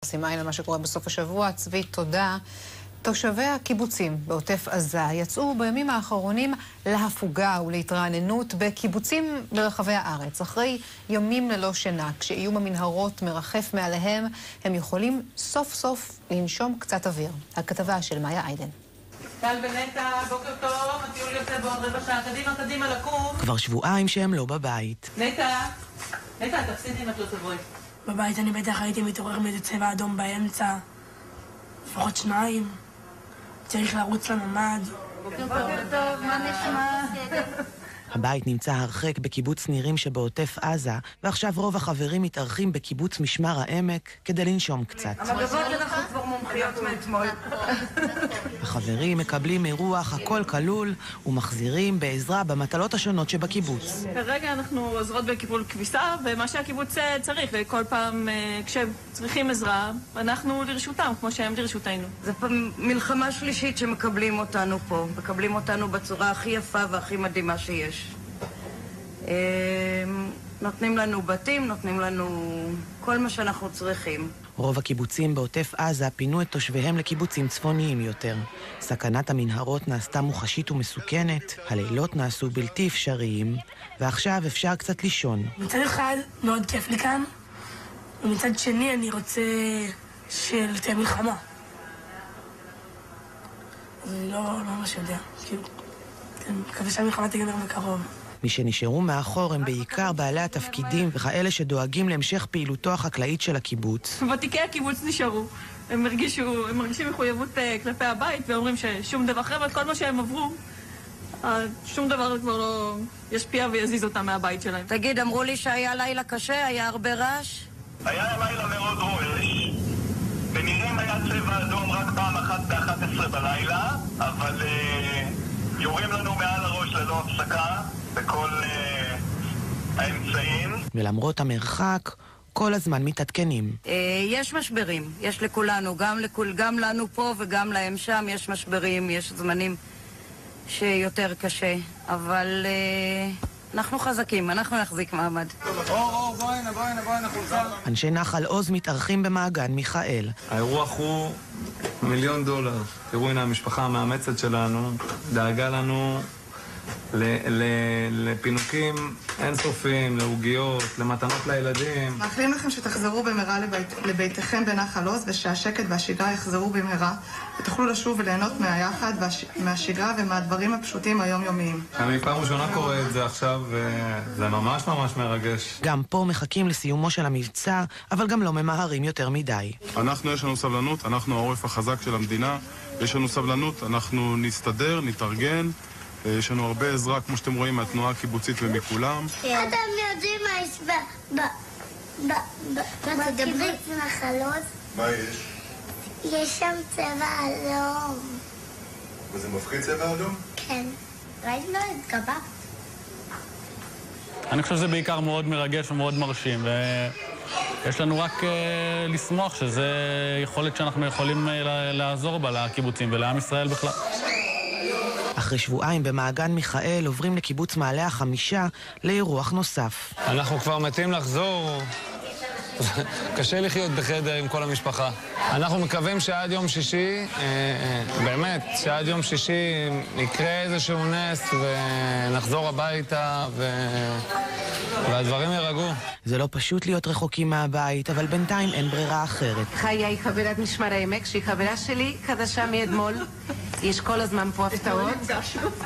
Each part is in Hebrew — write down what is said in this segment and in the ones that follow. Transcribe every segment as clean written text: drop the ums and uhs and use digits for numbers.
שים עין על מה שקורה בסוף השבוע. צבי, תודה. תושבי הקיבוצים בעוטף עזה יצאו בימים האחרונים להפוגה ולהתרעננות בקיבוצים ברחבי הארץ. אחרי ימים ללא שינה, כשאיום המנהרות מרחף מעליהם, הם יכולים סוף סוף לנשום קצת אוויר. הכתבה של מאיה איידן. טל ונטע, בוקר טוב, הטיול יוצא בעוד רבע שעה. קדימה, לקום. כבר שבועיים שהם לא בבית. נטע, תפסידי אם את לא תבואי. בבית אני בטח הייתי מתעורר מאיזה צבע אדום באמצע, לפחות 2. צריך לרוץ לממ"ד. בוקר טוב, מה נשמע? הבית נמצא הרחק בקיבוץ נירים שבעוטף עזה, ועכשיו רוב החברים מתארחים בקיבוץ משמר העמק כדי לנשום קצת. המגבות אנחנו כבר מומחיות מאתמול. החברים מקבלים אירוח הכל כלול ומחזירים בעזרה במטלות השונות שבקיבוץ. כרגע אנחנו עוזרות בקיפול כביסה, ומה שהקיבוץ צריך, וכל פעם כשהם צריכים עזרה, אנחנו לרשותם, כמו שהם לרשותנו. זו מלחמה שלישית שמקבלים אותנו פה, מקבלים אותנו בצורה הכי יפה והכי מדהימה שיש. נותנים לנו בתים, נותנים לנו כל מה שאנחנו צריכים. רוב הקיבוצים בעוטף עזה פינו את תושביהם לקיבוצים צפוניים יותר. סכנת המנהרות נעשתה מוחשית ומסוכנת, הלילות נעשו בלתי אפשריים, ועכשיו אפשר קצת לישון. מצד אחד מאוד כיף לי כאן, ומצד שני אני רוצה שתהיה מלחמה. אז אני לא ממש יודע, כאילו, אני מקווה שהמלחמה תיגמר בקרוב. מי שנשארו מאחור הם בעיקר בעלי התפקידים וכאלה שדואגים להמשך פעילותו החקלאית של הקיבוץ. ותיקי הקיבוץ נשארו. הם מרגישים מחויבות כלפי הבית ואומרים ששום דבר אחר, ואת כל מה שהם עברו, שום דבר כבר לא ישפיע ויזיז אותם מהבית שלהם. תגיד, אמרו לי שהיה לילה קשה, היה הרבה רעש? היה לילה מאוד רועש. בנירים היה צבע אדום רק פעם אחת ב-11 בלילה, אבל יורים לנו מעל הראש ללא הפסקה בכל האמצעים. ולמרות המרחק, כל הזמן מתעדכנים. יש משברים, יש לכולנו, גם לנו פה וגם להם שם יש משברים, יש זמנים שיותר קשה, אבל אנחנו חזקים, אנחנו נחזיק מעמד. בוא הנה, חולצה. אנשי נחל עוז מתארחים במעגן מיכאל. האירוח הוא $1,000,000. תראו, הנה המשפחה המאמצת שלנו דאגה לנו לפינוקים אינסופיים, לעוגיות, למתנות לילדים. מאחלים לכם שתחזרו במהרה לביתכם בנחל עוז, ושהשקט והשגרה יחזרו במהרה, ותוכלו לשוב וליהנות מהיחד מהשגרה ומהדברים הפשוטים היומיומיים. אני פעם ראשונה קורא את זה עכשיו, וזה ממש מרגש. גם פה מחכים לסיומו של המבצע, אבל גם לא ממהרים יותר מדי. יש לנו סבלנות, אנחנו העורף החזק של המדינה, יש לנו סבלנות, אנחנו נסתדר, נתארגן. יש לנו הרבה עזרה, כמו שאתם רואים, מהתנועה הקיבוצית ומכולם. אתם יודעים מה יש בקיבוץ נחל עוז? מה יש? יש שם צבע אדום. וזה מפחיד צבע אדום? כן. ראינו את גבה. אני חושב שזה בעיקר מאוד מרגש ומאוד מרשים, ויש לנו רק לשמוח שזה יכולת שאנחנו יכולים לעזור בה לקיבוצים ולעם ישראל בכלל. אחרי שבועיים במעגן מיכאל עוברים לקיבוץ מעלה החמישה לאירוח נוסף. אנחנו כבר מתים לחזור. קשה לחיות בחדר עם כל המשפחה. אנחנו מקווים שעד יום שישי, באמת, שעד יום שישי יקרה איזשהו נס ונחזור הביתה והדברים ירגעו. זה לא פשוט להיות רחוקים מהבית, אבל בינתיים אין ברירה אחרת. חיה היא חברת משמר העמק, שהיא חברה שלי, חדשה מאתמול. יש כל הזמן פה הפתעות.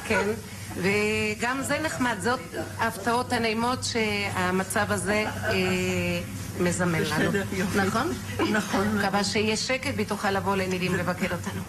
כן. וגם זה נחמד, זאת ההפתעות הנעימות שהמצב הזה מזמן לנו. נכון? נכון. מקווה שיהיה שקט ותוכל לבוא לנירים לבקר אותנו.